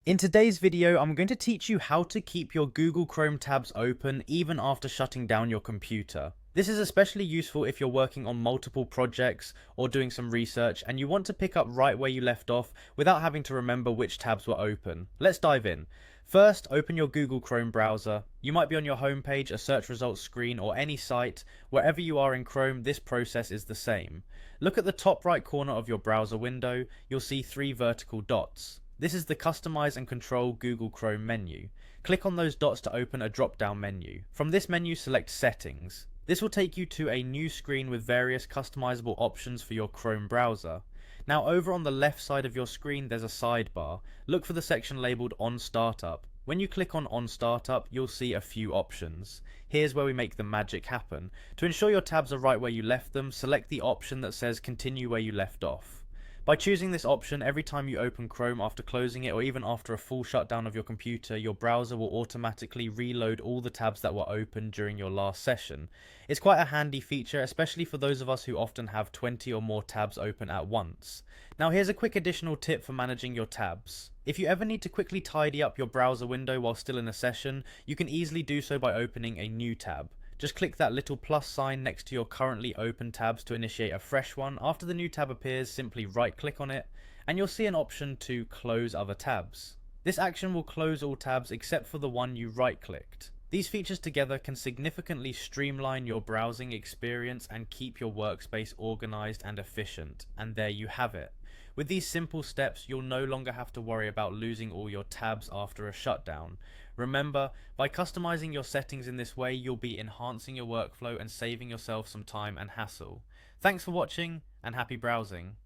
In today's video, I'm going to teach you how to keep your Google Chrome tabs open even after shutting down your computer. This is especially useful if you're working on multiple projects or doing some research and you want to pick up right where you left off without having to remember which tabs were open. Let's dive in. First, open your Google Chrome browser. You might be on your homepage, a search results screen, or any site. Wherever you are in Chrome, this process is the same. Look at the top right corner of your browser window. You'll see three vertical dots. This is the Customize and Control Google Chrome menu. Click on those dots to open a drop-down menu. From this menu, select Settings. This will take you to a new screen with various customizable options for your Chrome browser. Now over on the left side of your screen there's a sidebar. Look for the section labelled On Startup. When you click on Startup, you'll see a few options. Here's where we make the magic happen. To ensure your tabs are right where you left them, select the option that says Continue where you left off. By choosing this option, every time you open Chrome after closing it or even after a full shutdown of your computer, your browser will automatically reload all the tabs that were open during your last session. It's quite a handy feature, especially for those of us who often have 20 or more tabs open at once. Now here's a quick additional tip for managing your tabs. If you ever need to quickly tidy up your browser window while still in a session, you can easily do so by opening a new tab. Just click that little plus sign next to your currently open tabs to initiate a fresh one. After the new tab appears, simply right click on it and you'll see an option to close other tabs. This action will close all tabs except for the one you right clicked. These features together can significantly streamline your browsing experience and keep your workspace organized and efficient. And there you have it. With these simple steps, you'll no longer have to worry about losing all your tabs after a shutdown. Remember, by customizing your settings in this way, you'll be enhancing your workflow and saving yourself some time and hassle. Thanks for watching, and happy browsing.